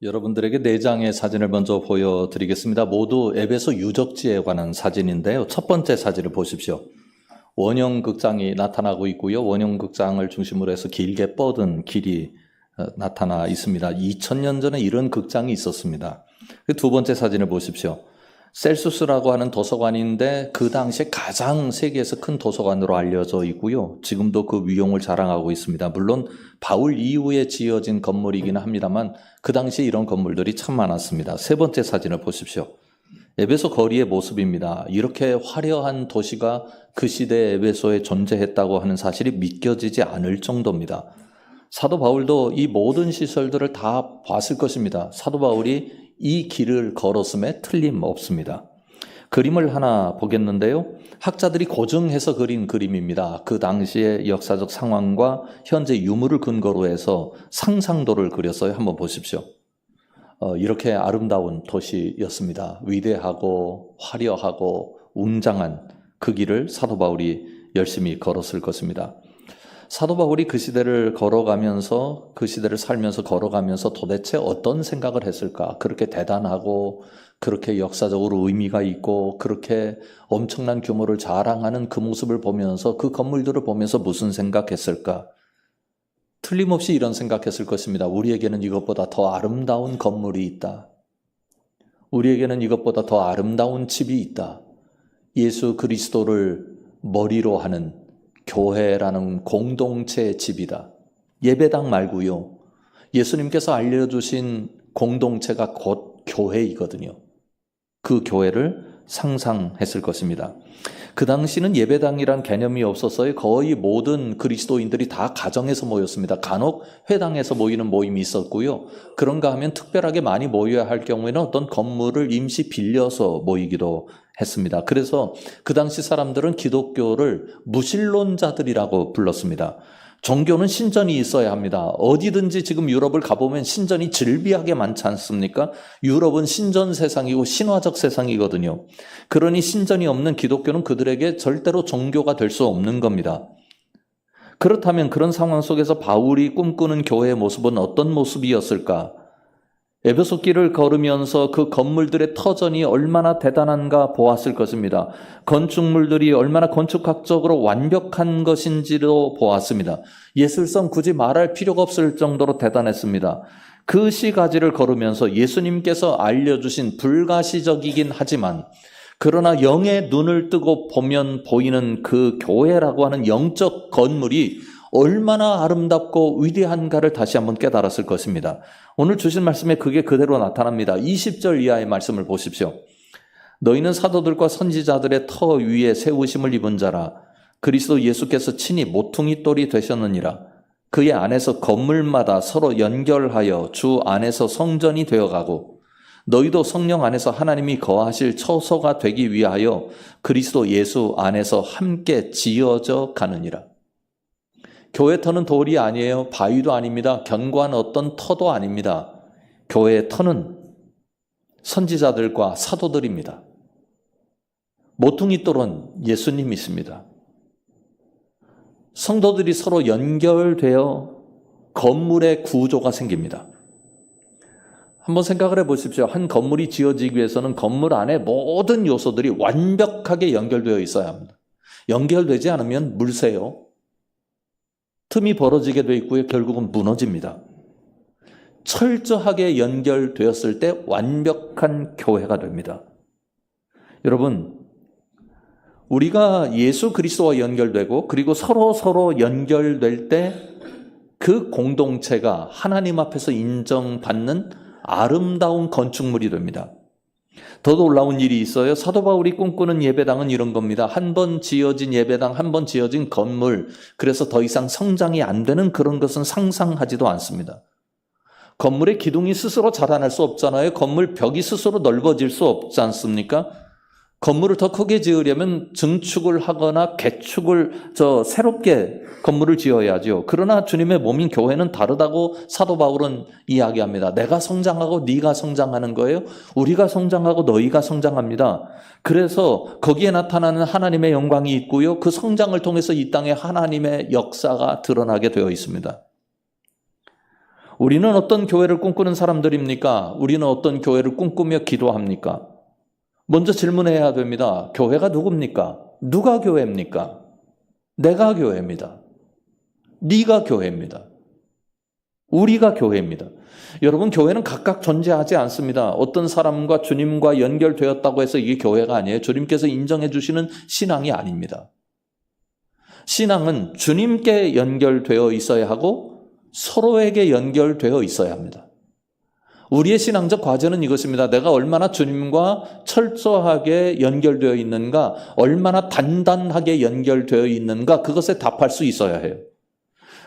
여러분들에게 4장의 사진을 먼저 보여드리겠습니다. 모두 에베소 유적지에 관한 사진인데요. 첫 번째 사진을 보십시오. 원형극장이 나타나고 있고요. 원형극장을 중심으로 해서 길게 뻗은 길이 나타나 있습니다. 2000년 전에 이런 극장이 있었습니다. 두 번째 사진을 보십시오. 셀수스라고 하는 도서관인데 그 당시에 가장 세계에서 큰 도서관으로 알려져 있고요. 지금도 그 위용을 자랑하고 있습니다. 물론 바울 이후에 지어진 건물이긴 합니다만 그 당시에 이런 건물들이 참 많았습니다. 세 번째 사진을 보십시오. 에베소 거리의 모습입니다. 이렇게 화려한 도시가 그 시대에 에베소에 존재했다고 하는 사실이 믿겨지지 않을 정도입니다. 사도 바울도 이 모든 시설들을 다 봤을 것입니다. 사도 바울이 이 길을 걸었음에 틀림없습니다. 그림을 하나 보겠는데요. 학자들이 고증해서 그린 그림입니다. 그 당시의 역사적 상황과 현재 유물을 근거로 해서 상상도를 그렸어요. 한번 보십시오. 이렇게 아름다운 도시였습니다. 위대하고 화려하고 웅장한 그 길을 사도 바울이 열심히 걸었을 것입니다. 사도 바울이 그 시대를 걸어가면서 그 시대를 살면서 걸어가면서 도대체 어떤 생각을 했을까? 그렇게 대단하고 그렇게 역사적으로 의미가 있고 그렇게 엄청난 규모를 자랑하는 그 모습을 보면서 그 건물들을 보면서 무슨 생각했을까? 틀림없이 이런 생각했을 것입니다. 우리에게는 이것보다 더 아름다운 건물이 있다. 우리에게는 이것보다 더 아름다운 집이 있다. 예수 그리스도를 머리로 하는 교회라는 공동체의 집이다. 예배당 말고요. 예수님께서 알려주신 공동체가 곧 교회이거든요. 그 교회를 상상했을 것입니다. 그 당시는 예배당이란 개념이 없었어요. 거의 모든 그리스도인들이 다 가정에서 모였습니다. 간혹 회당에서 모이는 모임이 있었고요. 그런가 하면 특별하게 많이 모여야 할 경우에는 어떤 건물을 임시 빌려서 모이기도 했습니다. 그래서 그 당시 사람들은 기독교를 무신론자들이라고 불렀습니다. 종교는 신전이 있어야 합니다. 어디든지 지금 유럽을 가보면 신전이 즐비하게 많지 않습니까? 유럽은 신전 세상이고 신화적 세상이거든요. 그러니 신전이 없는 기독교는 그들에게 절대로 종교가 될 수 없는 겁니다. 그렇다면 그런 상황 속에서 바울이 꿈꾸는 교회의 모습은 어떤 모습이었을까? 에베소 길을 걸으면서 그 건물들의 터전이 얼마나 대단한가 보았을 것입니다. 건축물들이 얼마나 건축학적으로 완벽한 것인지도 보았습니다. 예술성 굳이 말할 필요가 없을 정도로 대단했습니다. 그 시가지를 걸으면서 예수님께서 알려주신 불가시적이긴 하지만 그러나 영의 눈을 뜨고 보면 보이는 그 교회라고 하는 영적 건물이 얼마나 아름답고 위대한가를 다시 한번 깨달았을 것입니다. 오늘 주신 말씀에 그게 그대로 나타납니다. 20절 이하의 말씀을 보십시오. 너희는 사도들과 선지자들의 터 위에 세우심을 입은 자라. 그리스도 예수께서 친히 모퉁이 돌이 되셨느니라. 그의 안에서 건물마다 서로 연결하여 주 안에서 성전이 되어가고 너희도 성령 안에서 하나님이 거하실 처소가 되기 위하여 그리스도 예수 안에서 함께 지어져 가느니라. 교회 터는 돌이 아니에요. 바위도 아닙니다. 견고한 어떤 터도 아닙니다. 교회의 터는 선지자들과 사도들입니다. 모퉁이 돌은 예수님이십니다. 성도들이 서로 연결되어 건물의 구조가 생깁니다. 한번 생각을 해보십시오. 한 건물이 지어지기 위해서는 건물 안에 모든 요소들이 완벽하게 연결되어 있어야 합니다. 연결되지 않으면 물새요. 틈이 벌어지게 되어 있고요. 결국은 무너집니다. 철저하게 연결되었을 때 완벽한 교회가 됩니다. 여러분, 우리가 예수 그리스도와 연결되고 그리고 서로 연결될 때 그 공동체가 하나님 앞에서 인정받는 아름다운 건축물이 됩니다. 더 놀라운 일이 있어요. 사도 바울이 꿈꾸는 예배당은 이런 겁니다. 한 번 지어진 예배당, 한 번 지어진 건물, 그래서 더 이상 성장이 안 되는 그런 것은 상상하지도 않습니다. 건물의 기둥이 스스로 자라날 수 없잖아요. 건물 벽이 스스로 넓어질 수 없지 않습니까? 건물을 더 크게 지으려면 증축을 하거나 개축을 새롭게 건물을 지어야죠. 그러나 주님의 몸인 교회는 다르다고 사도 바울은 이야기합니다. 내가 성장하고 네가 성장하는 거예요. 우리가 성장하고 너희가 성장합니다. 그래서 거기에 나타나는 하나님의 영광이 있고요. 그 성장을 통해서 이 땅에 하나님의 역사가 드러나게 되어 있습니다. 우리는 어떤 교회를 꿈꾸는 사람들입니까? 우리는 어떤 교회를 꿈꾸며 기도합니까? 먼저 질문해야 됩니다. 교회가 누굽니까? 누가 교회입니까? 내가 교회입니다. 네가 교회입니다. 우리가 교회입니다. 여러분, 교회는 각각 존재하지 않습니다. 어떤 사람과 주님과 연결되었다고 해서 이게 교회가 아니에요. 주님께서 인정해 주시는 신앙이 아닙니다. 신앙은 주님께 연결되어 있어야 하고 서로에게 연결되어 있어야 합니다. 우리의 신앙적 과제는 이것입니다. 내가 얼마나 주님과 철저하게 연결되어 있는가, 얼마나 단단하게 연결되어 있는가, 그것에 답할 수 있어야 해요.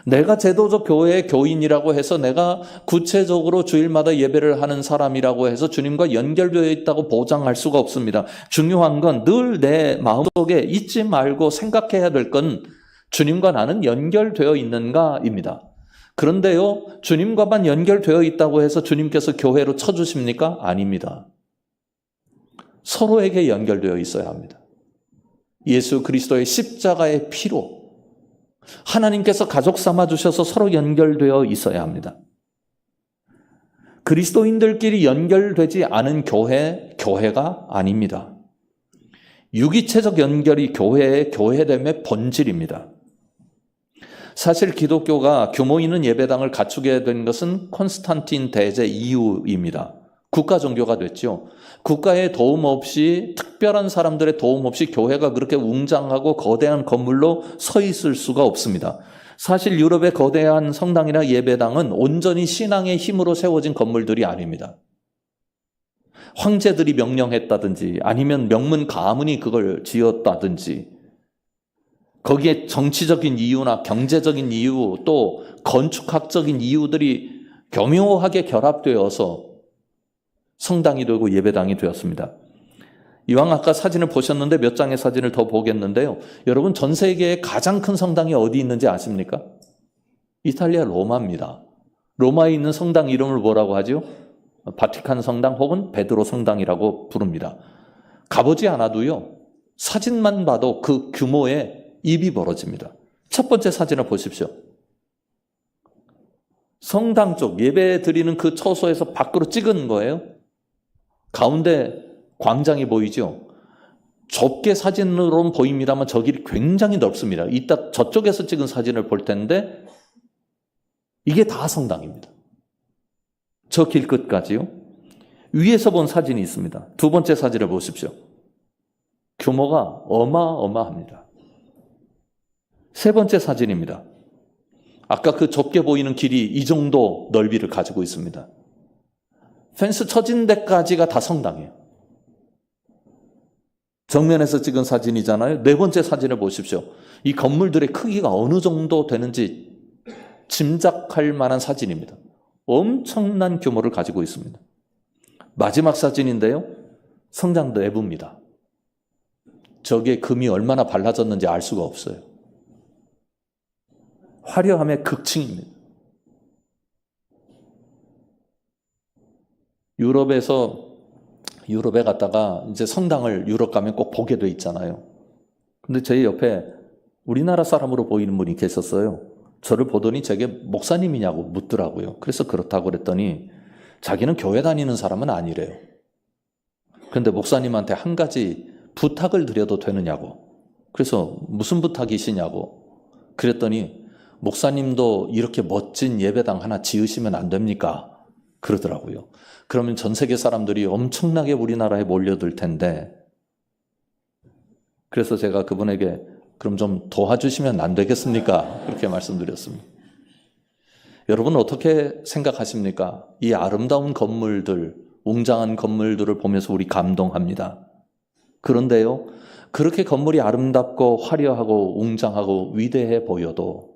내가 제도적 교회의 교인이라고 해서 내가 구체적으로 주일마다 예배를 하는 사람이라고 해서 주님과 연결되어 있다고 보장할 수가 없습니다. 중요한 건 늘 내 마음속에 잊지 말고 생각해야 될 건 주님과 나는 연결되어 있는가입니다. 그런데요, 주님과만 연결되어 있다고 해서 주님께서 교회로 쳐주십니까? 아닙니다. 서로에게 연결되어 있어야 합니다. 예수 그리스도의 십자가의 피로 하나님께서 가족 삼아 주셔서 서로 연결되어 있어야 합니다. 그리스도인들끼리 연결되지 않은 교회가 아닙니다. 유기체적 연결이 교회의 교회됨의 본질입니다. 사실 기독교가 규모 있는 예배당을 갖추게 된 것은 콘스탄틴 대제 이후입니다. 국가 종교가 됐죠. 국가의 도움 없이, 특별한 사람들의 도움 없이 교회가 그렇게 웅장하고 거대한 건물로 서 있을 수가 없습니다. 사실 유럽의 거대한 성당이나 예배당은 온전히 신앙의 힘으로 세워진 건물들이 아닙니다. 황제들이 명령했다든지 아니면 명문 가문이 그걸 지었다든지, 거기에 정치적인 이유나 경제적인 이유 또 건축학적인 이유들이 교묘하게 결합되어서 성당이 되고 예배당이 되었습니다. 이왕 아까 사진을 보셨는데 몇 장의 사진을 더 보겠는데요. 여러분, 전 세계에 가장 큰 성당이 어디 있는지 아십니까? 이탈리아 로마입니다. 로마에 있는 성당 이름을 뭐라고 하죠? 바티칸 성당 혹은 베드로 성당이라고 부릅니다. 가보지 않아도요, 사진만 봐도 그 규모에 입이 벌어집니다. 첫 번째 사진을 보십시오. 성당 쪽 예배 드리는 그 처소에서 밖으로 찍은 거예요. 가운데 광장이 보이죠? 좁게 사진으로는 보입니다만 저 길이 굉장히 넓습니다. 이따 저쪽에서 찍은 사진을 볼 텐데 이게 다 성당입니다. 저 길 끝까지요. 위에서 본 사진이 있습니다. 두 번째 사진을 보십시오. 규모가 어마어마합니다. 세 번째 사진입니다. 아까 그 좁게 보이는 길이 이 정도 넓이를 가지고 있습니다. 펜스 쳐진 데까지가 다 성당이에요. 정면에서 찍은 사진이잖아요. 네 번째 사진을 보십시오. 이 건물들의 크기가 어느 정도 되는지 짐작할 만한 사진입니다. 엄청난 규모를 가지고 있습니다. 마지막 사진인데요. 성당 내부입니다. 저기에 금이 얼마나 발라졌는지 알 수가 없어요. 화려함의 극칭입니다. 유럽에 갔다가 이제 성당을 유럽 가면 꼭 보게 돼 있잖아요. 근데 제 옆에 우리나라 사람으로 보이는 분이 계셨어요. 저를 보더니 제게 목사님이냐고 묻더라고요. 그래서 그렇다고 그랬더니 자기는 교회 다니는 사람은 아니래요. 그런데 목사님한테 한 가지 부탁을 드려도 되느냐고. 그래서 무슨 부탁이시냐고. 그랬더니 목사님도 이렇게 멋진 예배당 하나 지으시면 안 됩니까? 그러더라고요. 그러면 전 세계 사람들이 엄청나게 우리나라에 몰려들 텐데, 그래서 제가 그분에게 그럼 좀 도와주시면 안 되겠습니까? 그렇게 말씀드렸습니다. 여러분 어떻게 생각하십니까? 이 아름다운 건물들, 웅장한 건물들을 보면서 우리 감동합니다. 그런데요, 그렇게 건물이 아름답고 화려하고 웅장하고 위대해 보여도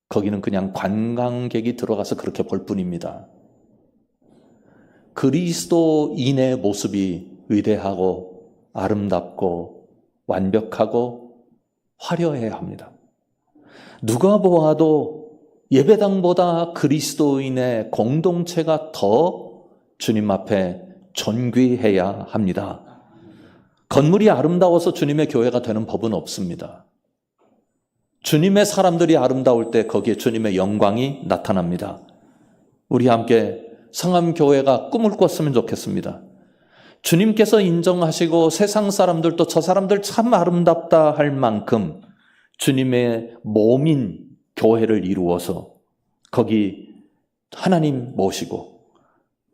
거기는 그냥 관광객이 들어가서 그렇게 볼 뿐입니다. 그리스도인의 모습이 위대하고 아름답고 완벽하고 화려해야 합니다. 누가 보아도 예배당보다 그리스도인의 공동체가 더 주님 앞에 존귀해야 합니다. 건물이 아름다워서 주님의 교회가 되는 법은 없습니다. 주님의 사람들이 아름다울 때 거기에 주님의 영광이 나타납니다. 우리 함께 성암교회가 꿈을 꿨으면 좋겠습니다. 주님께서 인정하시고 세상 사람들도 저 사람들 참 아름답다 할 만큼 주님의 몸인 교회를 이루어서 거기 하나님 모시고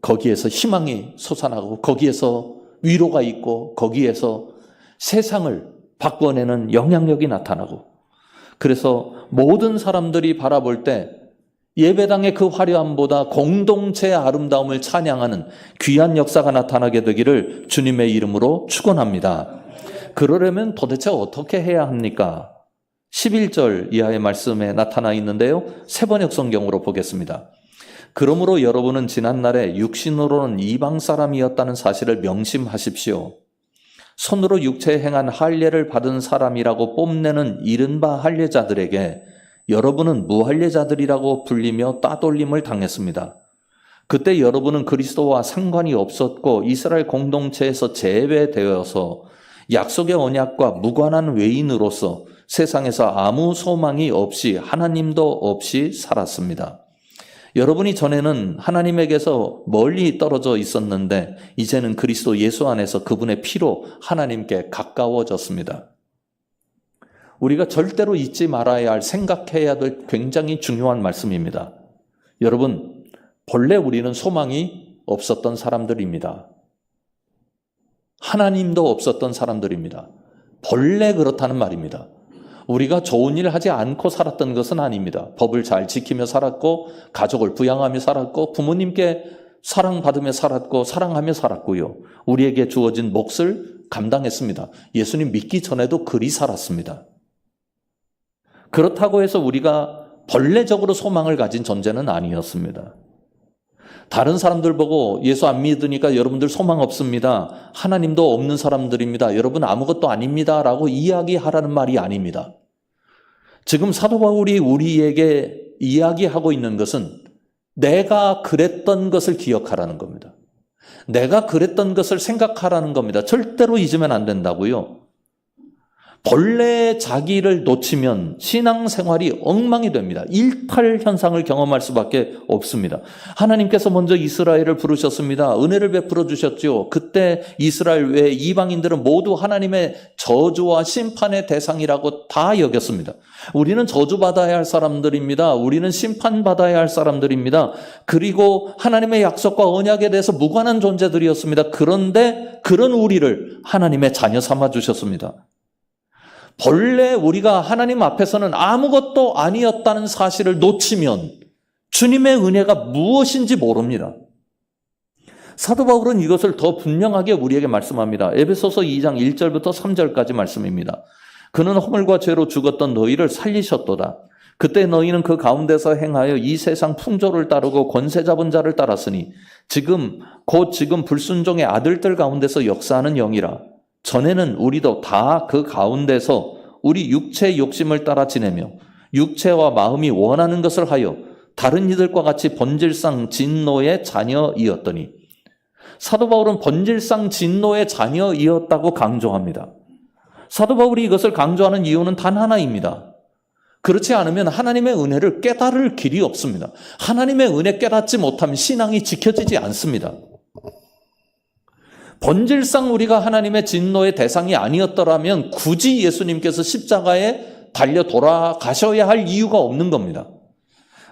거기에서 희망이 솟아나고 거기에서 위로가 있고 거기에서 세상을 바꿔내는 영향력이 나타나고, 그래서 모든 사람들이 바라볼 때 예배당의 그 화려함보다 공동체의 아름다움을 찬양하는 귀한 역사가 나타나게 되기를 주님의 이름으로 축원합니다. 그러려면 도대체 어떻게 해야 합니까? 11절 이하의 말씀에 나타나 있는데요. 세번역 성경으로 보겠습니다. 그러므로 여러분은 지난날에 육신으로는 이방 사람이었다는 사실을 명심하십시오. 손으로 육체에 행한 할례를 받은 사람이라고 뽐내는 이른바 할례자들에게 여러분은 무할례자들이라고 불리며 따돌림을 당했습니다. 그때 여러분은 그리스도와 상관이 없었고 이스라엘 공동체에서 제외되어서 약속의 언약과 무관한 외인으로서 세상에서 아무 소망이 없이 하나님도 없이 살았습니다. 여러분이 전에는 하나님에게서 멀리 떨어져 있었는데 이제는 그리스도 예수 안에서 그분의 피로 하나님께 가까워졌습니다. 우리가 절대로 잊지 말아야 할, 생각해야 될 굉장히 중요한 말씀입니다. 여러분, 본래 우리는 소망이 없었던 사람들입니다. 하나님도 없었던 사람들입니다. 본래 그렇다는 말입니다. 우리가 좋은 일 하지 않고 살았던 것은 아닙니다. 법을 잘 지키며 살았고 가족을 부양하며 살았고 부모님께 사랑받으며 살았고 사랑하며 살았고요. 우리에게 주어진 몫을 감당했습니다. 예수님 믿기 전에도 그리 살았습니다. 그렇다고 해서 우리가 본래적으로 소망을 가진 존재는 아니었습니다. 다른 사람들 보고 예수 안 믿으니까 여러분들 소망 없습니다. 하나님도 없는 사람들입니다. 여러분 아무것도 아닙니다. 라고 이야기하라는 말이 아닙니다. 지금 사도 바울이 우리에게 이야기하고 있는 것은 내가 그랬던 것을 기억하라는 겁니다. 내가 그랬던 것을 생각하라는 겁니다. 절대로 잊으면 안 된다고요. 본래 자기를 놓치면 신앙생활이 엉망이 됩니다. 일탈 현상을 경험할 수밖에 없습니다. 하나님께서 먼저 이스라엘을 부르셨습니다. 은혜를 베풀어 주셨죠. 그때 이스라엘 외 이방인들은 모두 하나님의 저주와 심판의 대상이라고 다 여겼습니다. 우리는 저주받아야 할 사람들입니다. 우리는 심판받아야 할 사람들입니다. 그리고 하나님의 약속과 언약에 대해서 무관한 존재들이었습니다. 그런데 그런 우리를 하나님의 자녀 삼아 주셨습니다. 본래 우리가 하나님 앞에서는 아무것도 아니었다는 사실을 놓치면 주님의 은혜가 무엇인지 모릅니다. 사도 바울은 이것을 더 분명하게 우리에게 말씀합니다. 에베소서 2장 1절부터 3절까지 말씀입니다. 그는 허물과 죄로 죽었던 너희를 살리셨도다. 그때 너희는 그 가운데서 행하여 이 세상 풍조를 따르고 권세 잡은 자를 따랐으니 지금 불순종의 아들들 가운데서 역사하는 영이라. 전에는 우리도 다 그 가운데서 우리 육체의 욕심을 따라 지내며 육체와 마음이 원하는 것을 하여 다른 이들과 같이 본질상 진노의 자녀이었더니, 사도 바울은 본질상 진노의 자녀이었다고 강조합니다. 사도 바울이 이것을 강조하는 이유는 단 하나입니다. 그렇지 않으면 하나님의 은혜를 깨달을 길이 없습니다. 하나님의 은혜 깨닫지 못하면 신앙이 지켜지지 않습니다. 본질상 우리가 하나님의 진노의 대상이 아니었더라면 굳이 예수님께서 십자가에 달려 돌아가셔야 할 이유가 없는 겁니다.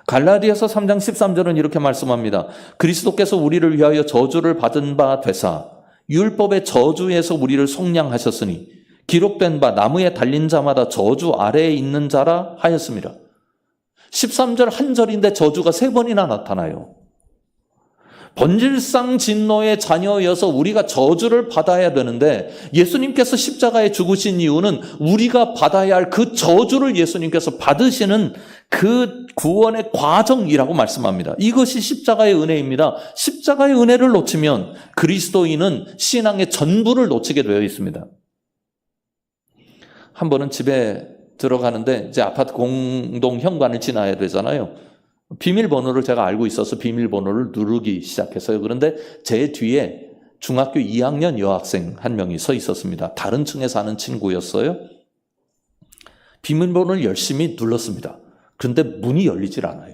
갈라디아서 3장 13절은 이렇게 말씀합니다. 그리스도께서 우리를 위하여 저주를 받은 바 되사 율법의 저주에서 우리를 속량하셨으니 기록된 바 나무에 달린 자마다 저주 아래에 있는 자라 하였습니다. 13절 한 절인데 저주가 3번이나 나타나요. 본질상 진노의 자녀여서 우리가 저주를 받아야 되는데 예수님께서 십자가에 죽으신 이유는 우리가 받아야 할 그 저주를 예수님께서 받으시는 그 구원의 과정이라고 말씀합니다. 이것이 십자가의 은혜입니다. 십자가의 은혜를 놓치면 그리스도인은 신앙의 전부를 놓치게 되어 있습니다. 한 번은 집에 들어가는데 이제 아파트 공동 현관을 지나야 되잖아요. 비밀번호를 제가 알고 있어서 비밀번호를 누르기 시작했어요. 그런데 제 뒤에 중학교 2학년 여학생 한 명이 서 있었습니다. 다른 층에 사는 친구였어요. 비밀번호를 열심히 눌렀습니다. 그런데 문이 열리질 않아요.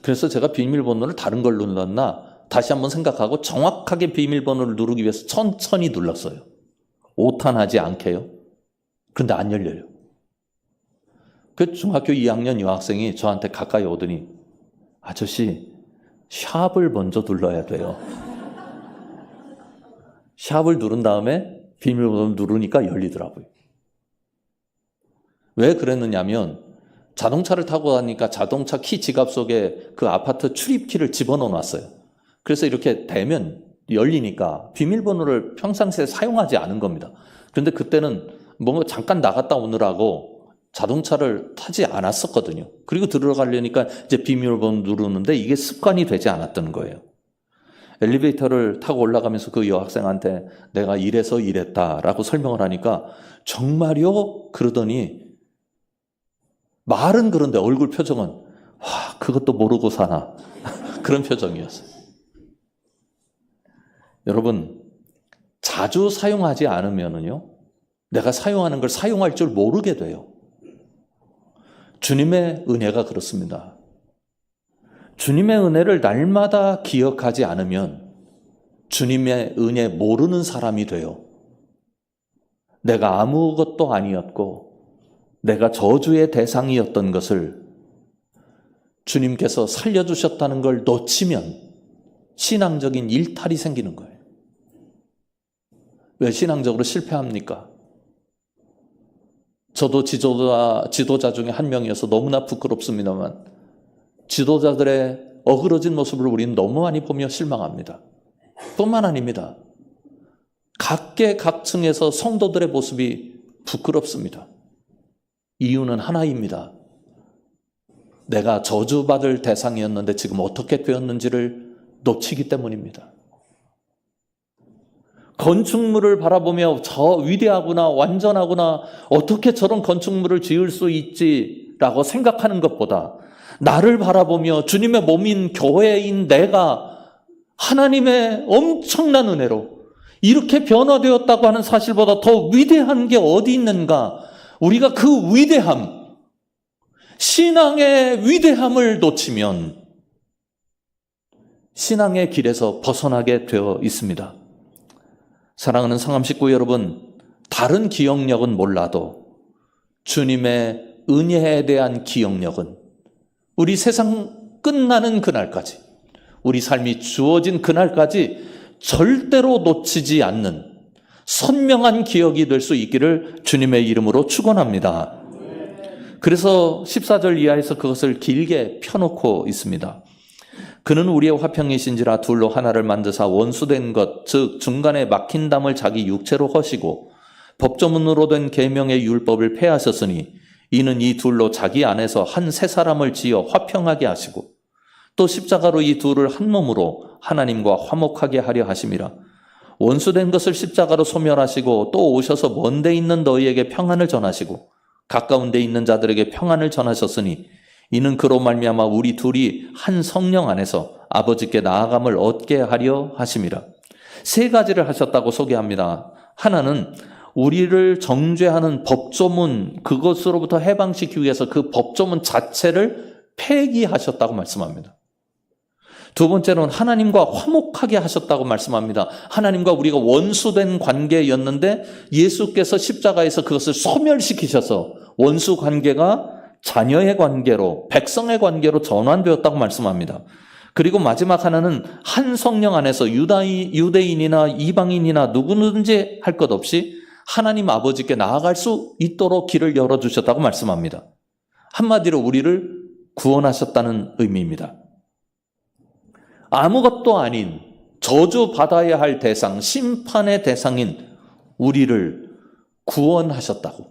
그래서 제가 비밀번호를 다른 걸 눌렀나 다시 한번 생각하고 정확하게 비밀번호를 누르기 위해서 천천히 눌렀어요. 오탄하지 않게요. 그런데 안 열려요. 그 중학교 2학년 여학생이 저한테 가까이 오더니 아저씨 샵을 먼저 눌러야 돼요. 샵을 누른 다음에 비밀번호를 누르니까 열리더라고요. 왜 그랬느냐면 자동차를 타고 가니까 자동차 키 지갑 속에 그 아파트 출입키를 집어넣어 놨어요. 그래서 이렇게 대면 열리니까 비밀번호를 평상시에 사용하지 않은 겁니다. 그런데 그때는 뭔가 잠깐 나갔다 오느라고 자동차를 타지 않았었거든요. 그리고 들어가려니까 이제 비밀번호 누르는데 이게 습관이 되지 않았던 거예요. 엘리베이터를 타고 올라가면서 그 여학생한테 내가 이래서 이랬다라고 설명을 하니까 정말요? 그러더니 말은 그런데 얼굴 표정은 와, 그것도 모르고 사나 그런 표정이었어요. 여러분, 자주 사용하지 않으면요 내가 사용하는 걸 사용할 줄 모르게 돼요. 주님의 은혜가 그렇습니다. 주님의 은혜를 날마다 기억하지 않으면 주님의 은혜 모르는 사람이 돼요. 내가 아무것도 아니었고 내가 저주의 대상이었던 것을 주님께서 살려주셨다는 걸 놓치면 신앙적인 일탈이 생기는 거예요. 왜 신앙적으로 실패합니까? 저도 지도자 중에 한 명이어서 너무나 부끄럽습니다만 지도자들의 어그러진 모습을 우리는 너무 많이 보며 실망합니다. 뿐만 아닙니다. 각계각층에서 성도들의 모습이 부끄럽습니다. 이유는 하나입니다. 내가 저주받을 대상이었는데 지금 어떻게 되었는지를 놓치기 때문입니다. 건축물을 바라보며 저 위대하구나 완전하구나 어떻게 저런 건축물을 지을 수 있지라고 생각하는 것보다 나를 바라보며 주님의 몸인 교회인 내가 하나님의 엄청난 은혜로 이렇게 변화되었다고 하는 사실보다 더 위대한 게 어디 있는가? 우리가 그 위대함, 신앙의 위대함을 놓치면 신앙의 길에서 벗어나게 되어 있습니다. 사랑하는 상암 식구 여러분, 다른 기억력은 몰라도 주님의 은혜에 대한 기억력은 우리 세상 끝나는 그날까지, 우리 삶이 주어진 그날까지 절대로 놓치지 않는 선명한 기억이 될 수 있기를 주님의 이름으로 축원합니다. 그래서 14절 이하에서 그것을 길게 펴놓고 있습니다. 그는 우리의 화평이신지라 둘로 하나를 만드사 원수된 것, 즉 중간에 막힌 담을 자기 육체로 허시고 법조문으로 된 계명의 율법을 폐하셨으니 이는 이 둘로 자기 안에서 한 새 사람을 지어 화평하게 하시고 또 십자가로 이 둘을 한 몸으로 하나님과 화목하게 하려 하심이라. 원수된 것을 십자가로 소멸하시고 또 오셔서 먼 데 있는 너희에게 평안을 전하시고 가까운 데 있는 자들에게 평안을 전하셨으니 이는 그로 말미암아 우리 둘이 한 성령 안에서 아버지께 나아감을 얻게 하려 하심이라. 세 가지를 하셨다고 소개합니다. 하나는 우리를 정죄하는 법조문, 그것으로부터 해방시키기 위해서 그 법조문 자체를 폐기하셨다고 말씀합니다. 두 번째로는 하나님과 화목하게 하셨다고 말씀합니다. 하나님과 우리가 원수된 관계였는데 예수께서 십자가에서 그것을 소멸시키셔서 원수 관계가 자녀의 관계로, 백성의 관계로 전환되었다고 말씀합니다. 그리고 마지막 하나는 한 성령 안에서 유대인이나 이방인이나 누구든지 할 것 없이 하나님 아버지께 나아갈 수 있도록 길을 열어주셨다고 말씀합니다. 한마디로 우리를 구원하셨다는 의미입니다. 아무것도 아닌 저주받아야 할 대상, 심판의 대상인 우리를 구원하셨다고.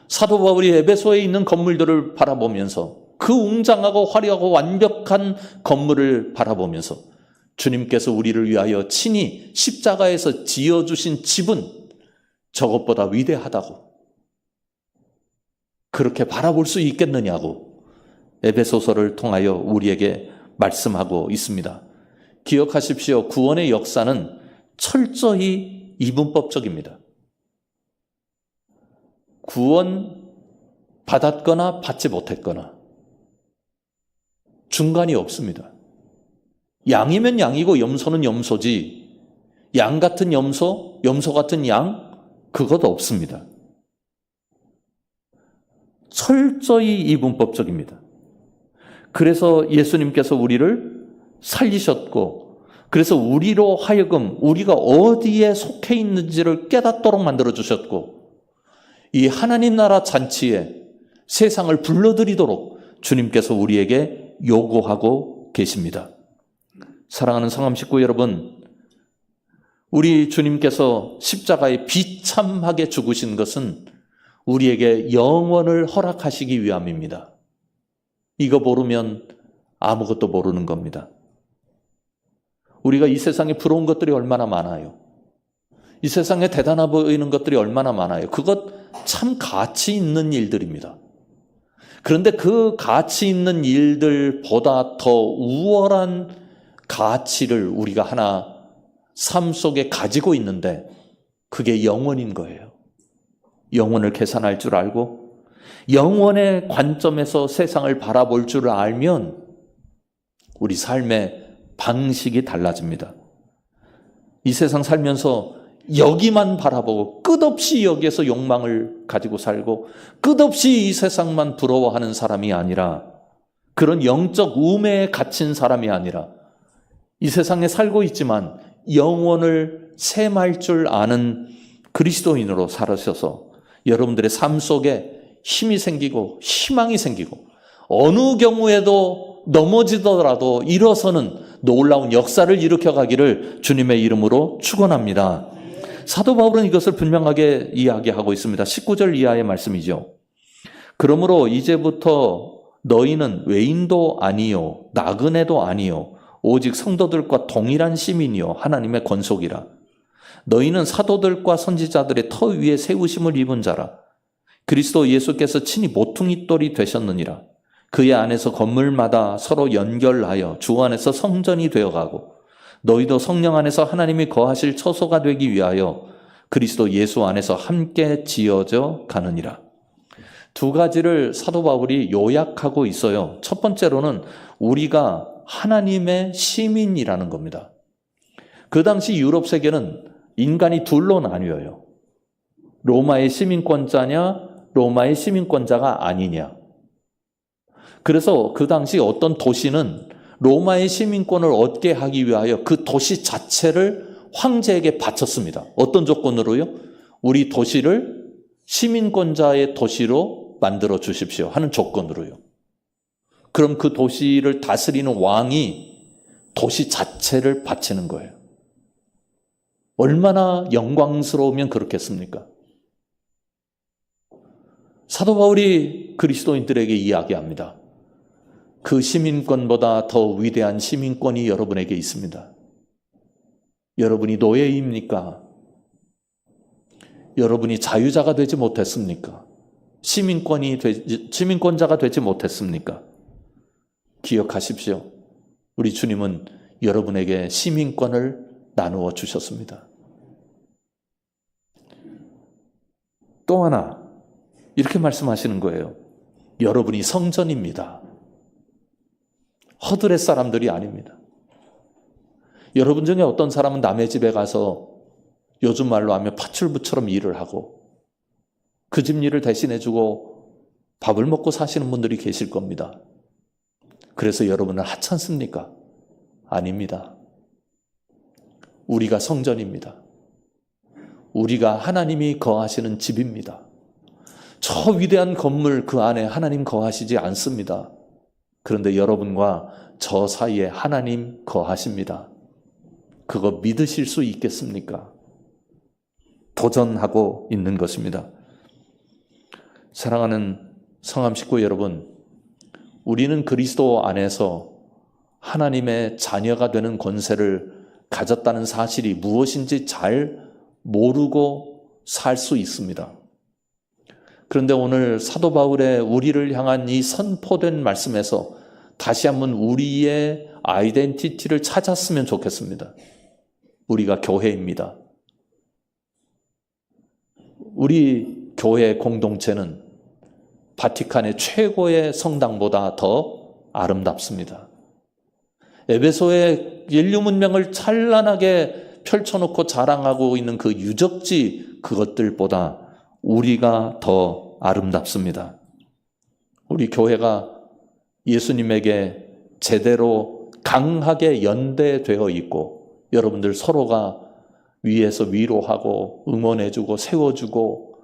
사도 바울이 에베소에 있는 건물들을 바라보면서 그 웅장하고 화려하고 완벽한 건물을 바라보면서 주님께서 우리를 위하여 친히 십자가에서 지어주신 집은 저것보다 위대하다고 그렇게 바라볼 수 있겠느냐고 에베소서를 통하여 우리에게 말씀하고 있습니다. 기억하십시오. 구원의 역사는 철저히 이분법적입니다. 구원 받았거나 받지 못했거나 중간이 없습니다. 양이면 양이고 염소는 염소지 양 같은 염소, 염소 같은 양 그것 없습니다. 철저히 이분법적입니다. 그래서 예수님께서 우리를 살리셨고 그래서 우리로 하여금 우리가 어디에 속해 있는지를 깨닫도록 만들어주셨고 이 하나님 나라 잔치에 세상을 불러들이도록 주님께서 우리에게 요구하고 계십니다. 사랑하는 성함 식구 여러분, 우리 주님께서 십자가에 비참하게 죽으신 것은 우리에게 영원을 허락하시기 위함입니다. 이거 모르면 아무것도 모르는 겁니다. 우리가 이 세상에 부러운 것들이 얼마나 많아요. 이 세상에 대단해 보이는 것들이 얼마나 많아요. 그것 참 가치 있는 일들입니다. 그런데 그 가치 있는 일들보다 더 우월한 가치를 우리가 하나 삶 속에 가지고 있는데 그게 영원인 거예요. 영원을 계산할 줄 알고 영원의 관점에서 세상을 바라볼 줄 알면 우리 삶의 방식이 달라집니다. 이 세상 살면서 여기만 바라보고 끝없이 여기에서 욕망을 가지고 살고 끝없이 이 세상만 부러워하는 사람이 아니라 그런 영적 우매에 갇힌 사람이 아니라 이 세상에 살고 있지만 영원을 셈할 줄 아는 그리스도인으로 살아셔서 여러분들의 삶 속에 힘이 생기고 희망이 생기고 어느 경우에도 넘어지더라도 일어서는 놀라운 역사를 일으켜가기를 주님의 이름으로 축원합니다. 사도 바울은 이것을 분명하게 이야기하고 있습니다. 19절 이하의 말씀이죠. 그러므로 이제부터 너희는 외인도 아니요 나그네도 아니요 오직 성도들과 동일한 시민이요 하나님의 권속이라. 너희는 사도들과 선지자들의 터 위에 세우심을 입은 자라. 그리스도 예수께서 친히 모퉁이돌이 되셨느니라. 그의 안에서 건물마다 서로 연결하여 주 안에서 성전이 되어가고 너희도 성령 안에서 하나님이 거하실 처소가 되기 위하여 그리스도 예수 안에서 함께 지어져 가느니라. 두 가지를 사도 바울이 요약하고 있어요. 첫 번째로는 우리가 하나님의 시민이라는 겁니다. 그 당시 유럽 세계는 인간이 둘로 나뉘어요. 로마의 시민권자냐, 로마의 시민권자가 아니냐. 그래서 그 당시 어떤 도시는 로마의 시민권을 얻게 하기 위하여 그 도시 자체를 황제에게 바쳤습니다. 어떤 조건으로요? 우리 도시를 시민권자의 도시로 만들어 주십시오 하는 조건으로요. 그럼 그 도시를 다스리는 왕이 도시 자체를 바치는 거예요. 얼마나 영광스러우면 그렇겠습니까? 사도 바울이 그리스도인들에게 이야기합니다. 그 시민권보다 더 위대한 시민권이 여러분에게 있습니다. 여러분이 노예입니까? 여러분이 자유자가 되지 못했습니까? 시민권자가 되지 못했습니까? 기억하십시오. 우리 주님은 여러분에게 시민권을 나누어 주셨습니다. 또 하나 이렇게 말씀하시는 거예요. 여러분이 성전입니다. 허드렛 사람들이 아닙니다. 여러분 중에 어떤 사람은 남의 집에 가서 요즘 말로 하면 파출부처럼 일을 하고 그 집 일을 대신해주고 밥을 먹고 사시는 분들이 계실 겁니다. 그래서 여러분은 하찮습니까? 아닙니다. 우리가 성전입니다. 우리가 하나님이 거하시는 집입니다. 저 위대한 건물 그 안에 하나님 거하시지 않습니다. 그런데 여러분과 저 사이에 하나님 거하십니다. 그거 믿으실 수 있겠습니까? 도전하고 있는 것입니다. 사랑하는 성함 식구 여러분, 우리는 그리스도 안에서 하나님의 자녀가 되는 권세를 가졌다는 사실이 무엇인지 잘 모르고 살 수 있습니다. 그런데 오늘 사도 바울의 우리를 향한 이 선포된 말씀에서 다시 한번 우리의 아이덴티티를 찾았으면 좋겠습니다. 우리가 교회입니다. 우리 교회 공동체는 바티칸의 최고의 성당보다 더 아름답습니다. 에베소의 인류 문명을 찬란하게 펼쳐놓고 자랑하고 있는 그 유적지, 그것들보다 우리가 더 아름답습니다. 우리 교회가 예수님에게 제대로 강하게 연대되어 있고, 여러분들 서로가 위에서 위로하고 응원해주고 세워주고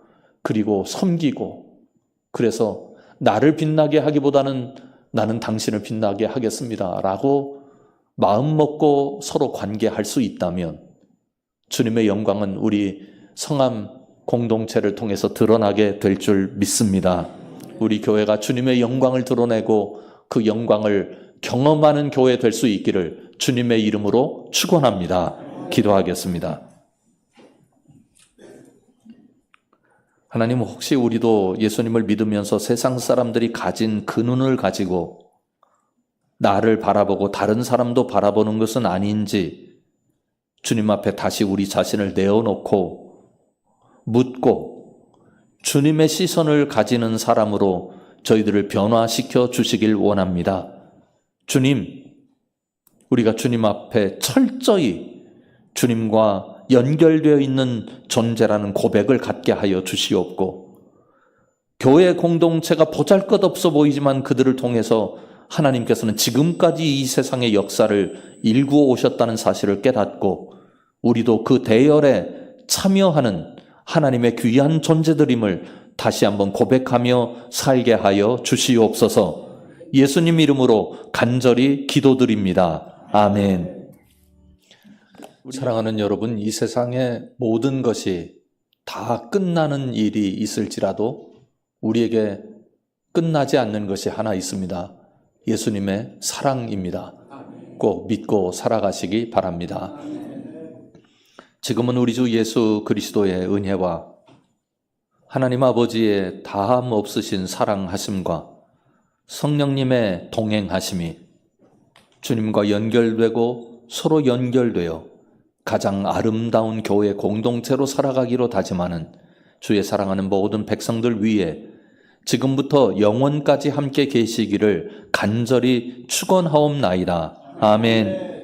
그리고 섬기고, 그래서 나를 빛나게 하기보다는 나는 당신을 빛나게 하겠습니다 라고 마음 먹고 서로 관계할 수 있다면 주님의 영광은 우리 성암 공동체를 통해서 드러나게 될 줄 믿습니다. 우리 교회가 주님의 영광을 드러내고 그 영광을 경험하는 교회 될 수 있기를 주님의 이름으로 축원합니다. 기도하겠습니다. 하나님, 혹시 우리도 예수님을 믿으면서 세상 사람들이 가진 그 눈을 가지고 나를 바라보고 다른 사람도 바라보는 것은 아닌지 주님 앞에 다시 우리 자신을 내어놓고 묻고 주님의 시선을 가지는 사람으로 저희들을 변화시켜 주시길 원합니다. 주님, 우리가 주님 앞에 철저히 주님과 연결되어 있는 존재라는 고백을 갖게 하여 주시옵고, 교회 공동체가 보잘것없어 보이지만 그들을 통해서 하나님께서는 지금까지 이 세상의 역사를 일구어 오셨다는 사실을 깨닫고 우리도 그 대열에 참여하는 하나님의 귀한 존재들임을 다시 한번 고백하며 살게 하여 주시옵소서. 예수님 이름으로 간절히 기도드립니다. 아멘. 사랑하는 여러분, 이 세상의 모든 것이 다 끝나는 일이 있을지라도 우리에게 끝나지 않는 것이 하나 있습니다. 예수님의 사랑입니다. 꼭 믿고 살아가시기 바랍니다. 지금은 우리 주 예수 그리스도의 은혜와 하나님 아버지의 다함 없으신 사랑하심과 성령님의 동행하심이 주님과 연결되고 서로 연결되어 가장 아름다운 교회 공동체로 살아가기로 다짐하는 주의 사랑하는 모든 백성들 위에 지금부터 영원까지 함께 계시기를 간절히 축원하옵나이다. 아멘.